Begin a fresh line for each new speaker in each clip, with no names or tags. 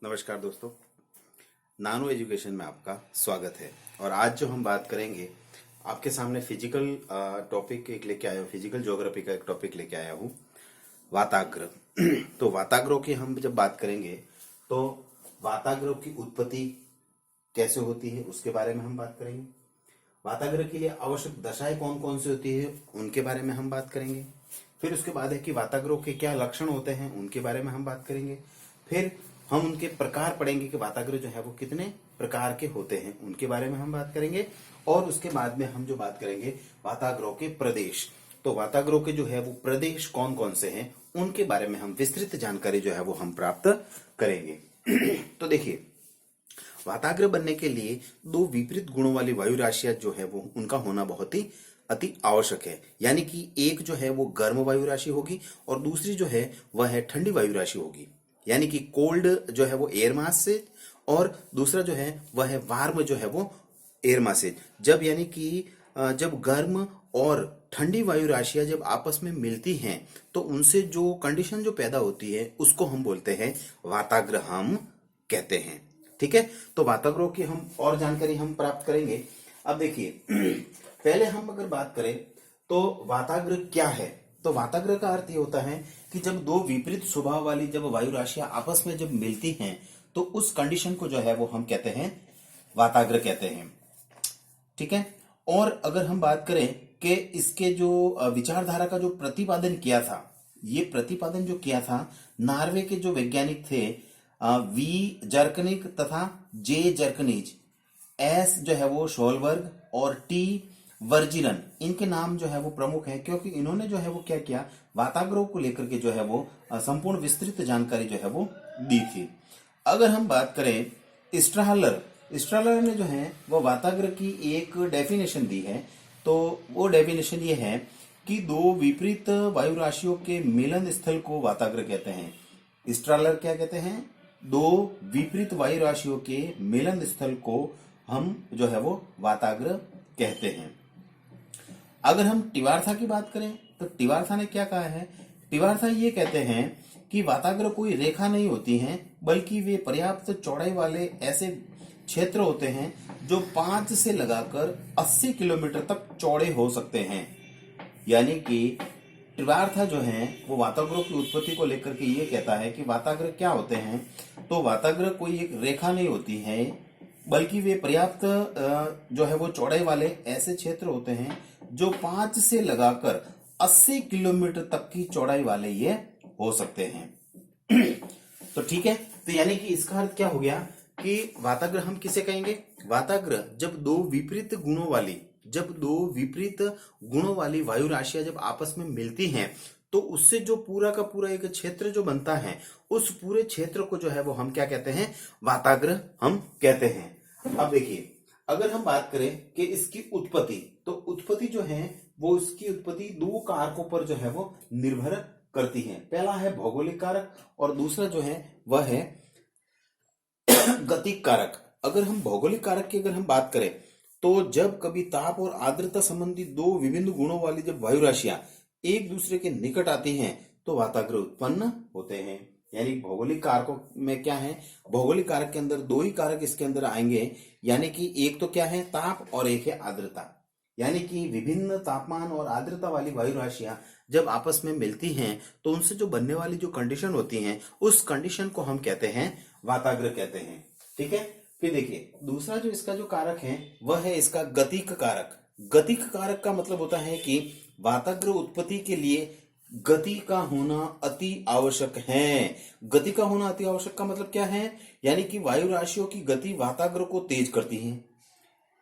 नमस्कार दोस्तों, नानो एजुकेशन में आपका स्वागत है। और आज जो हम बात करेंगे, आपके सामने फिजिकल टॉपिक एक लेके आया हूँ, फिजिकल ज्योग्राफी का एक टॉपिक लेके आया हूँ, वाताग्र। तो वाताग्रोह की हम जब बात करेंगे तो वाताग्रोह की उत्पत्ति कैसे होती है उसके बारे में हम बात करेंगे। वाताग्र के लिए आवश्यक दशाएं कौन कौन सी होती है उनके बारे में हम बात करेंगे। फिर उसके बाद है कि वाताग्रोह के क्या लक्षण होते हैं उनके बारे में हम बात करेंगे। फिर हम उनके प्रकार पढ़ेंगे कि वाताग्र जो है वो कितने प्रकार के होते हैं उनके बारे में हम बात करेंगे। और उसके बाद में हम जो बात करेंगे वाताग्रोह के प्रदेश, तो वाताग्रोह के जो है वो प्रदेश कौन कौन से हैं उनके बारे में हम विस्तृत जानकारी जो है वो हम प्राप्त करेंगे। तो देखिए, वाताग्र बनने के लिए दो विपरीत गुणों वाली वायु राशियां जो है वो उनका होना बहुत ही अति आवश्यक है। यानी कि एक जो है वो गर्म वायु राशि होगी और दूसरी जो है वह है ठंडी वायु राशि होगी। यानी कि कोल्ड जो है वो एयर मास से और दूसरा जो है वह है वार्म जो है वो एयर मास से। जब यानी कि जब गर्म और ठंडी वायु राशियां जब आपस में मिलती हैं तो उनसे जो कंडीशन जो पैदा होती है उसको हम बोलते हैं वाताग्र हम कहते हैं। ठीक है, तो वाताग्रोह की हम और जानकारी हम प्राप्त करेंगे। अब देखिए, पहले हम अगर बात करें तो वाताग्र क्या है, तो वाताग्र का अर्थ ये होता है कि जब दो विपरीत स्वभाव वाली जब वायु राशियां आपस में जब मिलती हैं तो उस कंडीशन को जो है वो हम कहते हैं वाताग्र कहते हैं। ठीक है, और अगर हम बात करें कि इसके जो विचारधारा का जो प्रतिपादन किया था, ये प्रतिपादन जो किया था नॉर्वे के जो वैज्ञानिक थे वी जर्कनिक तथा जे जर्कनिज, एस जो है वो शोलबर्ग और टी वर्जिरन, इनके नाम जो है वो प्रमुख है क्योंकि इन्होंने जो है वो क्या किया, वाताग्रोह को लेकर के जो है वो संपूर्ण विस्तृत जानकारी जो है वो दी थी। अगर हम बात करें स्ट्रालर ने जो है वो वाताग्र की एक डेफिनेशन दी है, तो वो डेफिनेशन ये है कि दो विपरीत वायु राशियों के मिलन स्थल को वाताग्र कहते हैं। स्ट्रालर क्या कहते हैं, दो विपरीत वायु राशियों के मिलन स्थल को हम जो है वो वाताग्र कहते हैं। अगर हम टिवारथा की बात करें तो टिवारथा ने क्या कहा है, टिवारथा ये कहते हैं कि वाताग्र कोई रेखा नहीं होती हैं बल्कि वे पर्याप्त चौड़ाई वाले ऐसे क्षेत्र होते हैं जो 5 से लगाकर 80 किलोमीटर तक चौड़े हो सकते हैं। यानी कि टिवारथा जो है वो वाताग्र की उत्पत्ति को लेकर के ये कहता है कि वाताग्र क्या होते हैं, तो वाताग्र कोई एक रेखा नहीं होती है बल्कि वे पर्याप्त जो है वो चौड़ाई वाले ऐसे क्षेत्र होते हैं जो 5 से लगाकर 80 किलोमीटर तक की चौड़ाई वाले ये हो सकते हैं। तो ठीक है, तो यानी कि इसका अर्थ क्या हो गया कि वाताग्र हम किसे कहेंगे, वाताग्र जब दो विपरीत गुणों वाली वायु राशियां जब आपस में मिलती हैं तो उससे जो पूरा का पूरा एक क्षेत्र जो बनता है उस पूरे क्षेत्र को जो है वो हम क्या कहते हैं, वाताग्र हम कहते हैं। अब देखिए, अगर हम बात करें कि इसकी उत्पत्ति, तो उत्पत्ति जो है वो इसकी उत्पत्ति दो कारकों पर जो है वो निर्भर करती है। पहला है भौगोलिक कारक और दूसरा जो है वह है गतिक कारक। अगर हम भौगोलिक कारक की अगर हम बात करें तो जब कभी ताप और आर्द्रता संबंधी दो विभिन्न गुणों वाली जब वायु राशियां एक दूसरे के निकट आती हैं तो वाताग्र उत्पन्न होते हैं। यानी भौगोलिक कारकों में क्या है, भौगोलिक कारक के अंदर दो ही कारक इसके अंदर आएंगे, यानी कि एक तो क्या है ताप और एक है आर्द्रता। यानी कि विभिन्न तापमान और आर्द्रता वाली वायु राशियां जब आपस में मिलती हैं तो उनसे जो बनने वाली जो कंडीशन होती हैं उस कंडीशन को हम कहते हैं वाताग्र कहते हैं। ठीक है, फिर देखिए दूसरा जो इसका जो कारक है वह है इसका गतिक कारक। गतिक कारक का मतलब होता है कि वाताग्र उत्पत्ति के लिए गति का होना अति आवश्यक है। गति का होना अति आवश्यक का मतलब क्या है, यानी कि वायु राशियों की गति वाताग्र को तेज करती है।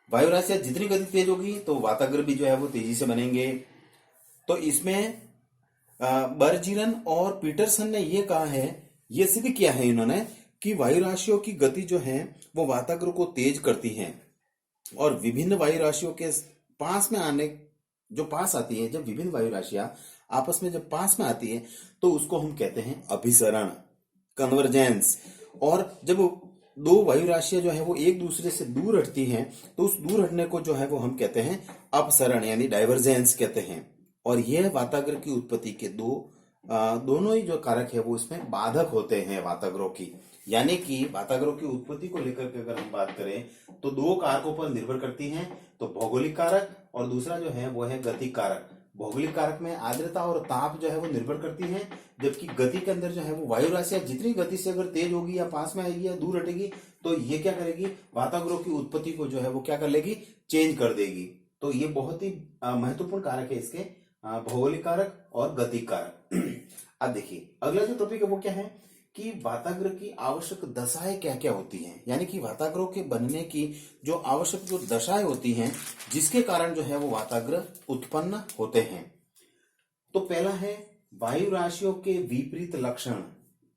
वायु राशियां जितनी गति तेज होगी तो वाताग्र भी जो है वो तेजी से बनेंगे। तो इसमें बर्जिरन और पीटरसन ने ये कहा है, ये सिद्ध किया है इन्होंने कि वायु राशियों की गति जो है वो वाताग्र को तेज करती है। और विभिन्न वायु राशियों के पास में आने जो पास आती है, जब विभिन्न वायु राशियां आपस में जब पास में आती है तो उसको हम कहते हैं अभिसरण, कन्वर्जेंस। और जब दो वायु राशियां जो है वो एक दूसरे से दूर हटती हैं तो उस दूर हटने को जो है वो हम कहते हैं अपसरण यानी डाइवर्जेंस कहते हैं। और यह वाताग्र की उत्पत्ति के दो दोनों ही जो कारक है वो इसमें बाधक होते हैं वाताग्रोह की। यानी कि वाताग्रोह की उत्पत्ति को लेकर के अगर हम बात करें तो दो कारकों पर निर्भर करती हैं। तो भौगोलिक कारक और दूसरा जो है वो है गतिक कारक। भौगोलिक कारक में आर्द्रता और ताप जो है वो निर्भर करती हैं, जबकि गति के अंदर जो है वो वायु राशियां जितनी गति से अगर तेज होगी या पास में आएगी या दूर हटेगी तो ये क्या करेगी, वाताग्रोह की उत्पत्ति को जो है वो क्या कर लेगी, चेंज कर देगी। तो ये बहुत ही महत्वपूर्ण कारक है इसके, भौगोलिक कारक और गतिक कारक। अब देखिए अगला जो टॉपिक है वो क्या है कि वाताग्रह की आवश्यक दशाएं क्या क्या होती हैं, यानी कि वाताग्रह के बनने की जो आवश्यक जो दशाएं होती हैं जिसके कारण जो है वो वाताग्रह उत्पन्न होते हैं। तो पहला है वायु राशियों के विपरीत लक्षण,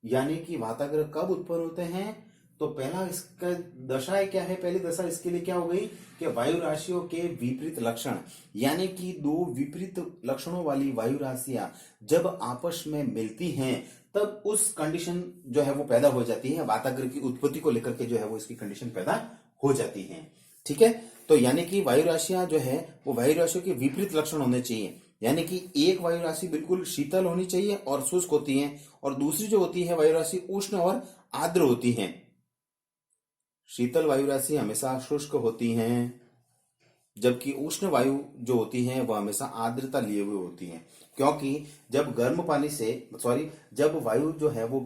यानी कि वाताग्रह कब उत्पन्न होते हैं। तो पहला इसका दशाएं क्या है, पहली दशा इसके लिए क्या हो गई कि वायु राशियों के विपरीत लक्षण, यानी कि दो विपरीत लक्षणों वाली वायु राशियां जब आपस में मिलती हैं तब उस कंडीशन जो है वो पैदा हो जाती है, वाताग्रह की उत्पत्ति को लेकर के जो है वो इसकी कंडीशन पैदा हो जाती है। ठीक है, तो यानी कि वायु राशियां जो है वो वायु राशियों के विपरीत लक्षण होने चाहिए, यानी कि एक वायु राशि बिल्कुल शीतल होनी चाहिए और शुष्क होती है, और दूसरी जो होती है वायु राशि उष्ण और आर्द्र होती है। शीतल वायु राशि हमेशा शुष्क होती हैं, जबकि उष्ण वायु जो होती है वह हमेशा आर्द्रता लिए हुए होती है, क्योंकि जब गर्म पानी से जब वायु जो है वो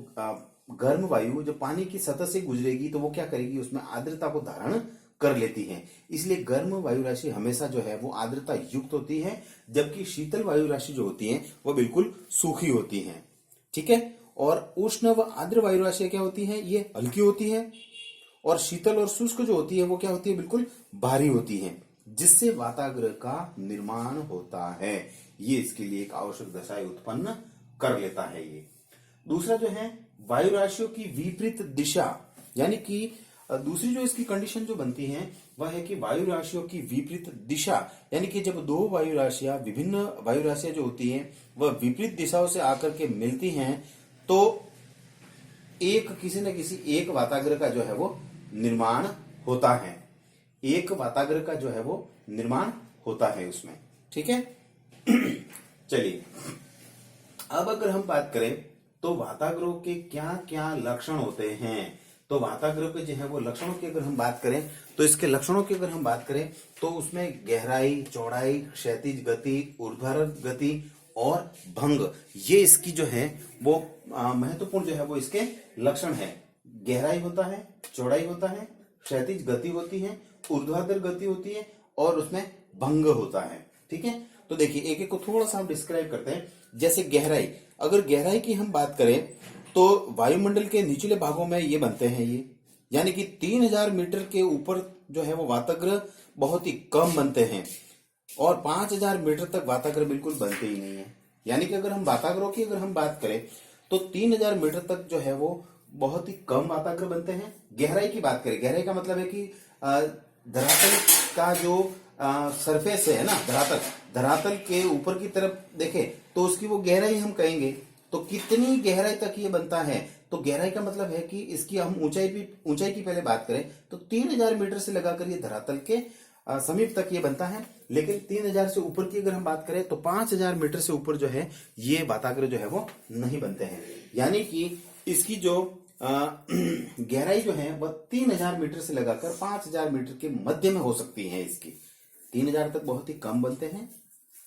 गर्म वायु जब पानी की सतह से गुजरेगी तो वो क्या करेगी, उसमें आर्द्रता को धारण कर लेती है। इसलिए गर्म वायु राशि हमेशा जो है वो आर्द्रता युक्त होती है, जबकि शीतल वायु राशि जो होती है वो बिल्कुल सूखी होती है। ठीक है, और उष्ण व आर्द्र वायु राशि क्या होती है, ये हल्की होती है, और शीतल और शुष्क जो होती है वो क्या होती है, बिल्कुल भारी होती है, जिससे वाताग्रह का निर्माण होता है। ये इसके लिए एक आवश्यक दशाएं उत्पन्न कर लेता है। ये दूसरा जो है वायु राशियों की विपरीत दिशा, यानी कि दूसरी जो इसकी कंडीशन जो बनती है वह है कि वायु राशियों की विपरीत दिशा, यानी कि जब दो वायु राशियां विभिन्न वायु राशियां जो होती हैं वह विपरीत दिशाओं से आकर के मिलती हैं तो एक किसी न किसी एक वाताग्रह का जो है वो निर्माण होता है, एक वाताग्रह का जो है वो निर्माण होता है उसमें। ठीक है, चलिए अब अगर हम बात करें तो वाताग्रह के क्या क्या लक्षण होते हैं। तो वाताग्रह पे जो है वो लक्षणों की अगर हम बात करें तो इसके लक्षणों की अगर हम बात करें तो उसमें गहराई, चौड़ाई, क्षैतिज गति, ऊर्ध्वाधर गति और भंग, ये इसकी जो है वो महत्वपूर्ण जो है वो इसके लक्षण है। गहराई होता है, चौड़ाई होता है, क्षैतिज गति होती है, ऊर्ध्वाधर गति होती है और उसमें भंग होता है। ठीक है, तो देखिए एक एक को थोड़ा सा हम डिस्क्राइब करते हैं। जैसे गहराई, अगर गहराई की हम बात करें तो वायुमंडल के निचले भागों में ये बनते हैं, ये यानी कि 3000 मीटर के ऊपर जो है वो वाताग्रह बहुत ही कम बनते हैं, और 5000 मीटर तक वाताग्रह बिल्कुल बनते ही नहीं है। यानी कि अगर हम वाताग्रह की अगर हम बात करें तो 3000 मीटर तक जो है वो बहुत ही कम वाताग्रह बनते हैं। गहराई की बात करें, गहराई का मतलब है कि धरातल का जो सरफेस है ना, धरातल के ऊपर की तरफ देखें तो उसकी वो गहराई हम कहेंगे। तो कितनी गहराई तक ये बनता है, तो गहराई का मतलब है कि इसकी हम ऊंचाई की पहले बात करें तो 3000 मीटर से लगाकर ये धरातल के समीप तक ये बनता है। लेकिन 3000 से ऊपर की अगर हम बात करें तो 5000 मीटर से ऊपर जो है ये वाताग्रह जो है वो नहीं बनते हैं। यानी कि इसकी जो गहराई जो है वह 3000 मीटर से लगाकर 5000 मीटर के मध्य में हो सकती है। इसकी 3000 तक बहुत ही कम बनते हैं,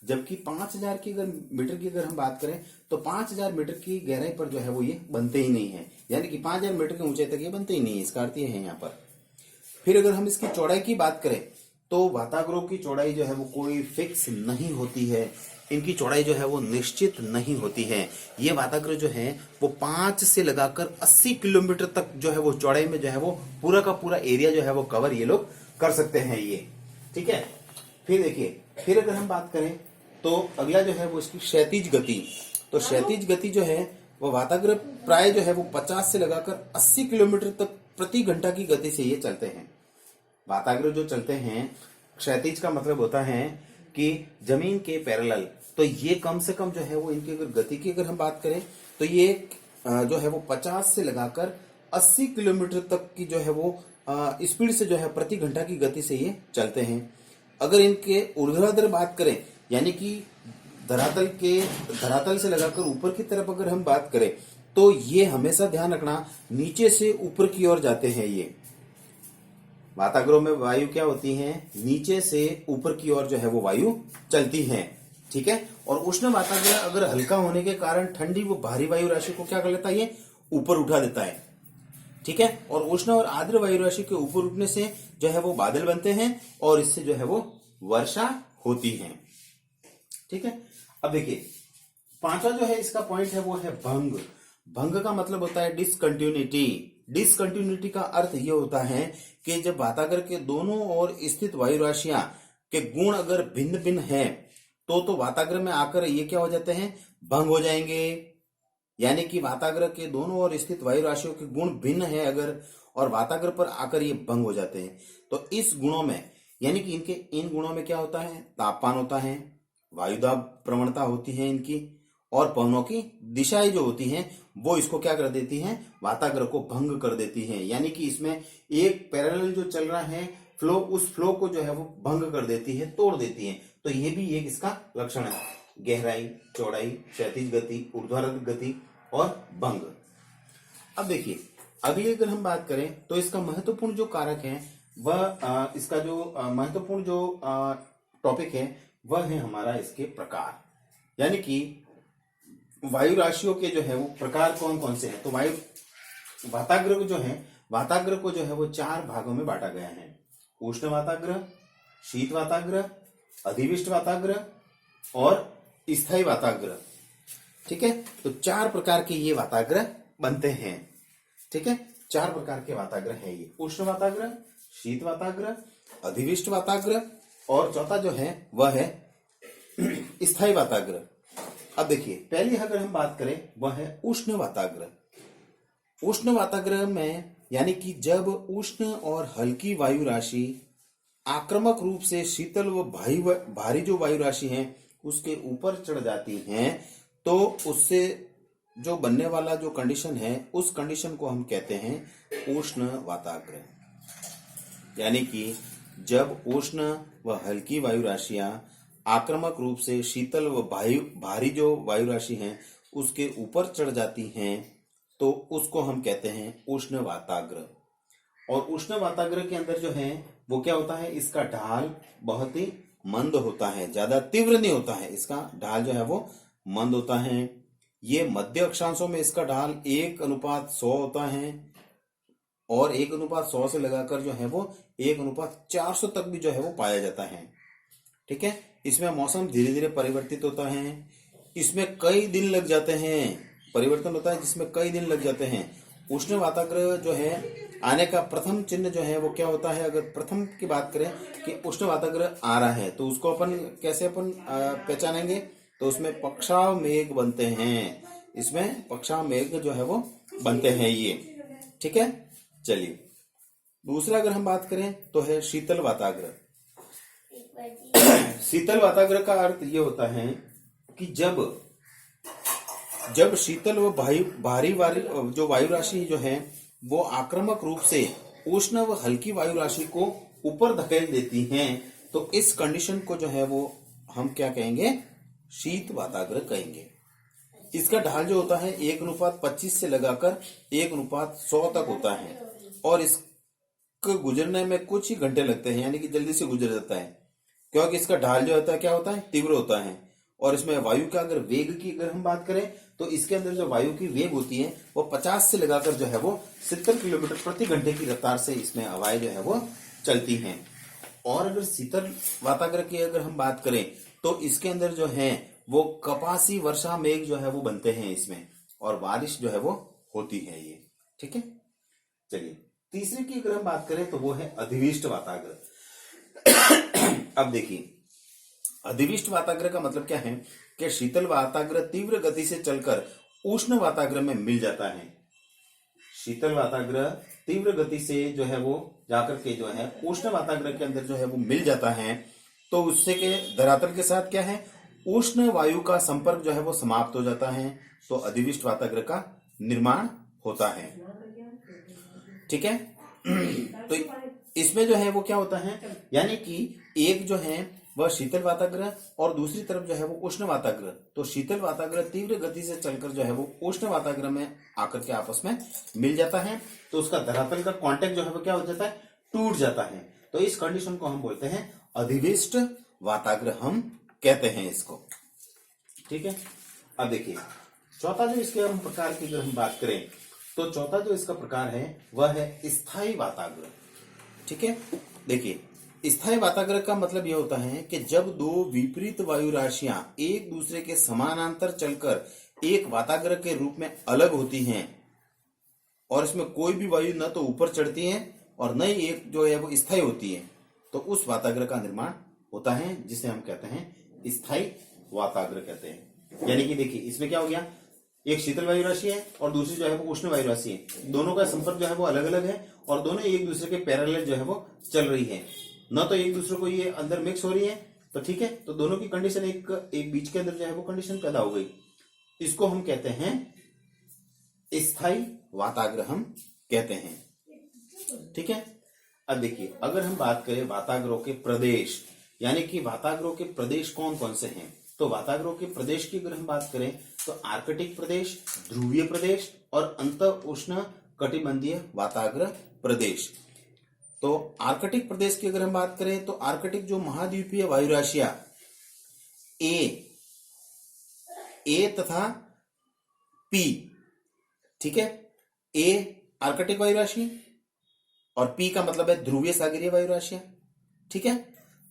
जबकि 5000 की अगर मीटर की अगर हम बात करें तो 5000 मीटर की गहराई पर जो है वो ये बनते ही नहीं है। यानी कि 5000 मीटर की ऊंचाई तक ये बनते ही नहीं है, इसका अर्थ ये है यहाँ पर। फिर अगर हम इसकी चौड़ाई की बात करें तो वाताग्रह की चौड़ाई जो है वो कोई फिक्स नहीं होती है, इनकी चौड़ाई जो है वो निश्चित नहीं होती है। ये वाताग्रह जो है वो 5 से लगाकर 80 किलोमीटर तक जो है वो चौड़ाई में जो है वो पूरा का पूरा एरिया जो है वो कवर ये लोग कर सकते हैं ये। ठीक है, फिर देखिए, फिर अगर हम बात करें तो अगला जो है वो इसकी क्षैतिज गति। तो क्षैतिज गति जो है वो वाताग्रह प्राय जो है वो 50 से लगाकर 80 किलोमीटर तक प्रति घंटा की गति से ये चलते हैं। वाताग्रह जो चलते हैं, क्षैतिज का मतलब होता है कि जमीन के पैरेलल, तो ये कम से कम जो है वो इनकी अगर गति की अगर हम बात करें तो ये जो है वो 50 से लगाकर 80 किलोमीटर तक की जो है वो स्पीड से जो है प्रति घंटा की गति से ये चलते हैं। अगर इनके ऊर्ध्वाधर बात करें, यानी कि धरातल से लगाकर ऊपर की तरफ अगर हम बात करें तो ये हमेशा ध्यान रखना नीचे से ऊपर की ओर जाते हैं। ये वाताग्रोह में वायु क्या होती है, नीचे से ऊपर की ओर जो है वो वायु चलती है। ठीक है। और उष्ण वाताग्रह अगर हल्का होने के कारण ठंडी वो भारी वायु राशि को क्या कर लेता है, ये ऊपर उठा देता है। ठीक है। और उष्ण और आर्द्र वायु राशि के ऊपर उठने से जो है वो बादल बनते हैं और इससे जो है वो वर्षा होती है। ठीक है। अब देखिए पांचवा जो है इसका पॉइंट है वो है भंग। भंग का मतलब होता है डिसकंटिन्यूटी। डिसकंटिन्यूटी का अर्थ ये होता है कि जब वाताग्रह के दोनों ओर स्थित वायु राशियां के गुण अगर भिन्न भिन्न है तो वाताग्रह में आकर ये क्या हो जाते हैं, भंग हो जाएंगे। यानी कि वाताग्रह के दोनों ओर स्थित वायु राशियों के गुण भिन्न है अगर, और वाताग्रह पर आकर ये भंग हो जाते हैं। तो इस गुणों में यानी कि इनके इन गुणों में क्या होता है, तापमान होता है, वायुदाब प्रवणता होती है इनकी, और पवनों की दिशाएं जो होती हैं वो इसको क्या कर देती हैं, वाताग्रह को भंग कर देती हैं। यानी कि इसमें एक पैरेलल जो चल रहा है फ्लो, उस फ्लो को जो है वो भंग कर देती है, तोड़ देती है। तो ये भी एक इसका लक्षण है, गहराई, चौड़ाई, क्षैतिज गति, ऊर्ध्वाधर गति और भंग। अब देखिए अगली अगर हम बात करें तो इसका महत्वपूर्ण जो कारक है वह इसका जो महत्वपूर्ण जो टॉपिक है वह है हमारा इसके प्रकार। यानी कि वायु राशियों के जो है वो प्रकार कौन कौन से हैं। तो वाताग्रह जो है, वाताग्रह को जो है वो चार भागों में बांटा गया है, उष्ण वाताग्रह, शीत वाताग्रह, अधिविष्ट वाताग्रह और स्थायी वाताग्रह। ठीक है। तो चार प्रकार के ये वाताग्रह बनते हैं। ठीक है। चार प्रकार के वाताग्रह है ये, उष्ण वाताग्रह, शीत वाताग्रह, अधिविष्ट वाताग्रह और चौथा जो है वह है स्थायी वाताग्रह। अब देखिए पहली अगर हम बात करें वह है उष्ण वाताग्रह। उष्ण वाताग्रह में यानी कि जब उष्ण और हल्की वायु राशि आक्रामक रूप से शीतल व भारी जो वायु राशि है उसके ऊपर चढ़ जाती हैं तो उससे जो बनने वाला जो कंडीशन है उस कंडीशन को हम कहते हैं उष्ण वाताग्रह। यानी कि जब उष्ण व हल्की वायु राशियां आक्रामक रूप से शीतल व भारी जो वायु राशि है उसके ऊपर चढ़ जाती हैं तो उसको हम कहते हैं उष्ण वाताग्रह। और उष्ण वाताग्रह के अंदर जो है वो क्या होता है, इसका ढाल बहुत ही मंद होता है, ज्यादा तीव्र नहीं होता है, इसका ढाल जो है वो मंद होता है। ये मध्य अक्षांशों में इसका ढाल 1:100 होता है और 1:100 से लगाकर जो है वो 1:400 तक भी जो है वो पाया जाता है। ठीक है। इसमें मौसम धीरे धीरे परिवर्तित होता है, इसमें कई दिन लग जाते हैं, परिवर्तन होता है जिसमें कई दिन लग जाते हैं। उष्ण वाताग्रह जो है आने का प्रथम चिन्ह जो है वो क्या होता है, अगर प्रथम की बात करें कि उष्ण वाताग्रह आ रहा है तो उसको अपन कैसे पहचानेंगे, तो उसमें पक्षाव मेघ बनते हैं, इसमें पक्षाव मेघ जो है वो बनते हैं ये। ठीक है। चलिए दूसरा अगर हम बात करें तो है शीतल वाताग्रह। शीतल वाताग्रह का अर्थ ये होता है कि जब शीतल व भारी जो वायु राशि जो है वो आक्रामक रूप से उष्ण व हल्की वायु राशि को ऊपर धकेल देती हैं तो इस कंडीशन को जो है वो हम क्या कहेंगे, शीत वाताग्रह कहेंगे। इसका ढाल जो होता है 1:25 से लगाकर 1:100 तक होता है और इसको गुजरने में कुछ ही घंटे लगते हैं, यानी कि जल्दी से गुजर जाता है क्योंकि इसका ढाल जो होता है क्या होता है, तीव्र होता है। और इसमें वायु का अगर वेग की अगर हम बात करें तो इसके अंदर जो वायु की वेग होती है वो 50 से लगाकर जो है वो 70 किलोमीटर प्रति घंटे की रफ्तार से इसमें हवाएं जो है वो चलती हैं। और अगर शीतल वाताग्रह की अगर हम बात करें तो इसके अंदर जो है वो कपासी वर्षा मेघ जो है वो बनते हैं इसमें और बारिश जो है वो होती है ये। ठीक है। चलिए तीसरे की अगर हम बात करें तो वो है अधिविष्ट वाताग्रह। अब देखिए अधिविष्ट वाताग्रह का मतलब क्या है कि शीतल वाताग्रह तीव्र गति से चलकर उष्ण वाताग्रह में मिल जाता है। शीतल वाताग्रह तीव्र गति से जो है वो जाकर के जो है उष्ण वाताग्रह के अंदर जो है वो मिल जाता है तो उससे के धरातल के साथ क्या है, उष्ण वायु का संपर्क जो है वो समाप्त हो जाता है तो अधिविष्ट वाताग्रह का निर्माण होता है। ठीक है। तो इसमें जो है वो क्या होता है, यानी कि एक जो है वह शीतल वाताग्र और दूसरी तरफ जो है वो उष्ण वाताग्र। तो शीतल वाताग्र तीव्र गति से चलकर जो है वो उष्ण वाताग्र में आकर के आपस में मिल जाता है, तो उसका धरातल का कांटेक्ट जो है वो क्या हो जाता है, टूट जाता है। तो इस कंडीशन को हम बोलते हैं अधिविष्ट वाताग्र, हम कहते हैं इसको। ठीक है, अब देखिए चौथा जो इसके हम प्रकार की अगर हम बात करें तो चौथा जो इसका प्रकार है वह है स्थायी वाताग्र। ठीक है, देखिए स्थायी वाताग्र का मतलब यह होता है कि जब दो विपरीत वायु राशियां एक दूसरे के समानांतर चलकर एक वाताग्र के रूप में अलग होती हैं और इसमें कोई भी वायु न तो ऊपर चढ़ती है और न ही एक जो है वो स्थायी होती है, तो उस वाताग्र का निर्माण होता है जिसे हम कहते हैं स्थायी वाताग्र कहते हैं। यानी कि देखिए इसमें क्या हो गया, एक शीतल वायु राशि है और दूसरी जो है वो उष्ण वायु राशि है, दोनों का संपर्क जो है वो अलग अलग है और दोनों एक दूसरे के पैरेलल जो है वो चल रही है, न तो एक दूसरे को ये अंदर मिक्स हो रही है। तो ठीक है, तो दोनों की कंडीशन एक बीच के अंदर जो है वो कंडीशन पैदा हो गई, इसको हम कहते हैं स्थायी वाताग्र, हम कहते हैं। ठीक है, अब देखिए अगर हम बात करें वाताग्रों के प्रदेश, यानी कि वाताग्रों के प्रदेश कौन कौन से हैं, तो वाताग्रों के प्रदेश की अगर हम बात करें तो आर्कटिक प्रदेश, ध्रुवीय प्रदेश और अंत उष्ण कटिबंधीय वाताग्र प्रदेश। तो आर्कटिक प्रदेश की अगर हम बात करें तो आर्कटिक जो महाद्वीपीय वायु राशियां ए तथा पी, ठीक है, ए आर्कटिक वायु राशि और पी का मतलब है ध्रुवीय सागरीय वायु राशियां। ठीक है,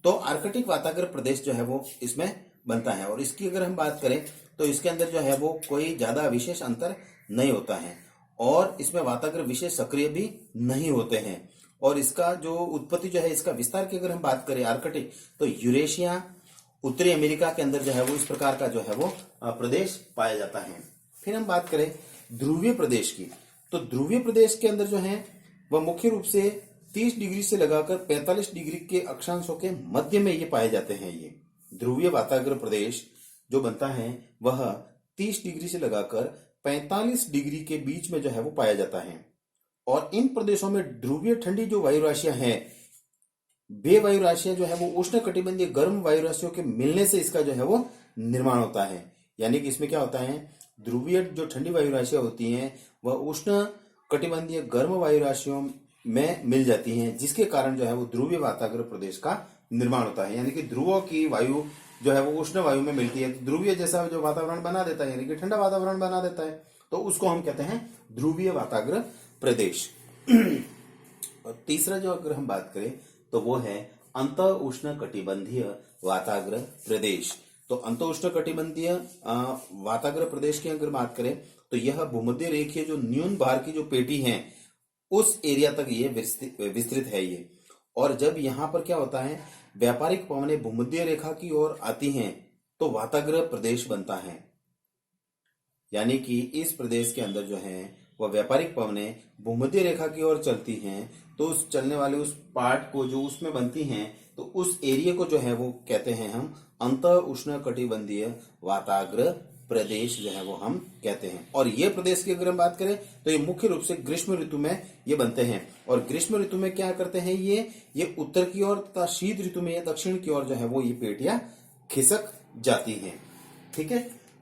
तो आर्कटिक वाताग्र प्रदेश जो है वो इसमें बनता है और इसकी अगर हम बात करें तो इसके अंदर जो है वो कोई ज्यादा विशेष अंतर नहीं होता है और इसमें वाताग्र विशेष सक्रिय भी नहीं होते हैं। और इसका जो उत्पत्ति जो है, इसका विस्तार की अगर हम बात करें आर्कटिक, तो यूरेशिया, उत्तरी अमेरिका के अंदर जो है वो इस प्रकार का जो है वो प्रदेश पाया जाता है। फिर हम बात करें ध्रुवीय प्रदेश की, तो ध्रुवीय प्रदेश के अंदर जो है वह मुख्य रूप से 30 डिग्री से लगाकर 45 डिग्री के अक्षांशों के मध्य में ये पाए जाते हैं। ये ध्रुवीय वाताग्र प्रदेश जो बनता है वह 30 डिग्री से लगाकर 45 डिग्री के बीच में जो है वो पाया जाता है और इन प्रदेशों में ध्रुवीय ठंडी जो वायु राशियां हैं, वे वायु राशियां जो है वो उष्ण कटिबंधीय गर्म वायु राशियों के मिलने से इसका जो है वो निर्माण होता है। यानी कि इसमें क्या होता है, ध्रुवीय जो ठंडी वायु राशियां होती हैं वह उष्ण कटिबंधीय गर्म वायु राशियों में मिल जाती हैं, जिसके कारण जो है वो ध्रुवीय वाताग्र प्रदेश का निर्माण होता है। यानी कि ध्रुवों की वायु जो है वो उष्ण वायु में मिलती है, तो ध्रुवीय जैसा जो वातावरण बना देता है, यानी कि ठंडा वातावरण बना देता है, तो उसको हम कहते हैं ध्रुवीय वाताग्र प्रदेश। और तीसरा जो अगर हम बात करें तो वो है अंत उष्ण कटिबंधीय वाताग्र प्रदेश। तो अंत उष्ण कटिबंधीय वाताग्र प्रदेश की अगर बात करें तो यह भूमध्य रेखीय जो न्यून भार की जो पेटी है उस एरिया तक ये विस्तृत है ये। और जब यहाँ पर क्या होता है, व्यापारिक पवनें भूमध्य रेखा की ओर आती हैं तो वाताग्र प्रदेश बनता है। यानी कि इस प्रदेश के अंदर जो है वह व्यापारिक पवनें भूमध्य रेखा की ओर चलती हैं, तो उस चलने वाले उस पार्ट को जो उसमें बनती हैं, तो उस एरिया को जो है वो कहते हैं हम अंत उष्ण कटिबंधीय वाताग्र प्रदेश जो है वो हम कहते हैं। और ये प्रदेश की अगर हम बात करें तो ये मुख्य रूप से ग्रीष्म ऋतु में ये बनते हैं और ग्रीष्म ऋतु में क्या करते हैं, ये उत्तर की ओर तथा शीत ऋतु में ये दक्षिण की ओर जो है वो ये पेटियां खिसक जाती हैं। ठीक है,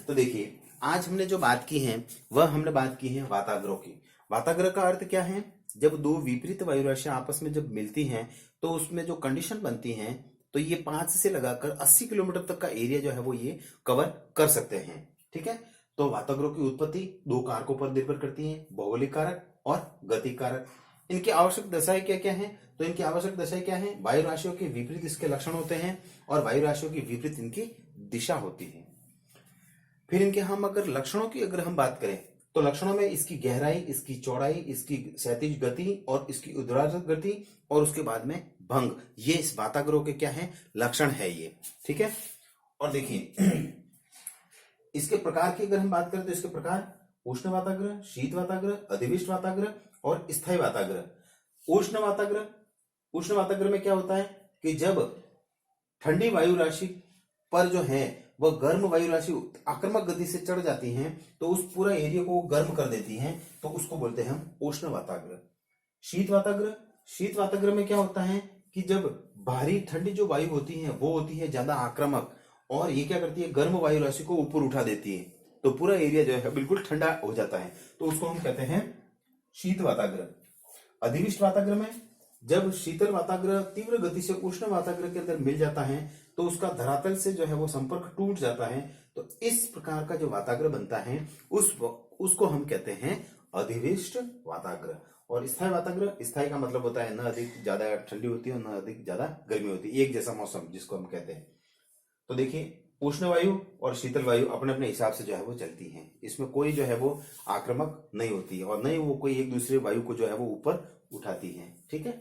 तो देखिए आज हमने जो बात की है वह हमने बात की है वाताग्रों की। वाताग्र का अर्थ क्या है, जब दो विपरीत वायु राशियां आपस में जब मिलती हैं तो उसमें जो कंडीशन बनती है, तो ये 5 से लगाकर 80 किलोमीटर तक का एरिया जो है वो ये कवर कर सकते हैं। ठीक है, तो वाताग्रों की उत्पत्ति 2 कारकों पर निर्भर करती है, भौगोलिक कारक और गति कारक। इनकी आवश्यक दशाएं क्या क्या हैं, तो इनकी आवश्यक दशाएं क्या है, वायु राशियों के विपरीत इसके लक्षण होते हैं और वायु राशियों की विपरीत इनकी दिशा होती है। फिर इनके हम अगर लक्षणों की अगर हम बात करें तो लक्षणों में इसकी गहराई, इसकी चौड़ाई, इसकी क्षैतिज गति और इसकी ऊर्ध्वाधर गति और उसके बाद में भंग, ये इस वाताग्रों के क्या है, लक्षण है ये। ठीक है, और देखिए इसके प्रकार की अगर हम बात करें तो इसके प्रकार उष्ण वाताग्र, शीत वाताग्र, अधिविष्ट वाताग्र और स्थायी वाताग्र। उष्ण वाताग्र में क्या होता है कि जब ठंडी वायु राशि पर जो है वह गर्म वायु राशि आक्रामक गति से चढ़ जाती हैं तो उस पूरा एरिया को गर्म कर देती हैं, तो उसको बोलते हैं हम उष्ण वाताग्र। शीत वाताग्र में क्या होता है कि जब भारी ठंडी जो वायु होती है वो होती है ज्यादा आक्रामक, और ये क्या करती है, गर्म वायु राशि को ऊपर उठा देती है, तो पूरा एरिया जो है बिल्कुल ठंडा हो जाता है। तो उसको हम कहते हैं शीत वाताग्र। अधिविष्ट वाताग्र में जब शीतल वाताग्र तीव्र गति से उष्ण वाताग्र के अंदर मिल जाता है तो उसका धरातल से जो है वो संपर्क टूट जाता है, तो इस प्रकार का जो वाताग्र बनता है उसको हम कहते हैं अधिविष्ट वाताग्र। और स्थायी वाताग्र, स्थायी का मतलब होता है न अधिक ज्यादा ठंडी होती है और न अधिक ज्यादा गर्मी होती है, एक जैसा मौसम जिसको हम कहते हैं। तो देखिए, उष्ण वायु और शीतल वायु अपने अपने हिसाब से जो है वो चलती हैं, इसमें कोई जो है वो आक्रामक नहीं होती है और नहीं वो कोई एक दूसरे वायु को जो है वो ऊपर उठाती है, ठीक है।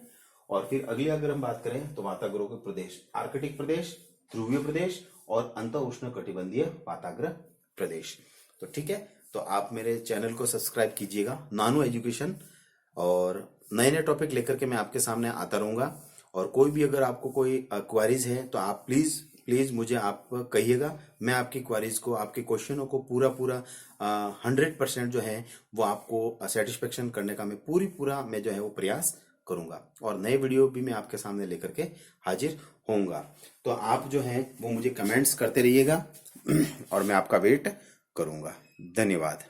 और फिर अगली अगर हम बात करें तो वाताग्रों के प्रदेश, आर्कटिक प्रदेश, ध्रुवीय प्रदेश और अंत उष्ण कटिबंधीय वाताग्र प्रदेश। तो ठीक है, तो आप मेरे चैनल को सब्सक्राइब कीजिएगा, नानो एजुकेशन, और नए नए टॉपिक लेकर के मैं आपके सामने आता रहूंगा। और कोई भी अगर आपको कोई क्वेरीज है तो आप प्लीज मुझे आप कहिएगा, मैं आपकी क्वेरीज को, आपके क्वेश्चनों को पूरा 100% जो है वो आपको सेटिस्फेक्शन करने का मैं पूरा मैं जो है वो प्रयास करूंगा, और नए वीडियो भी मैं आपके सामने लेकर के हाजिर होऊंगा। तो आप जो है वो मुझे कमेंट्स करते रहिएगा और मैं आपका वेट करूंगा। धन्यवाद।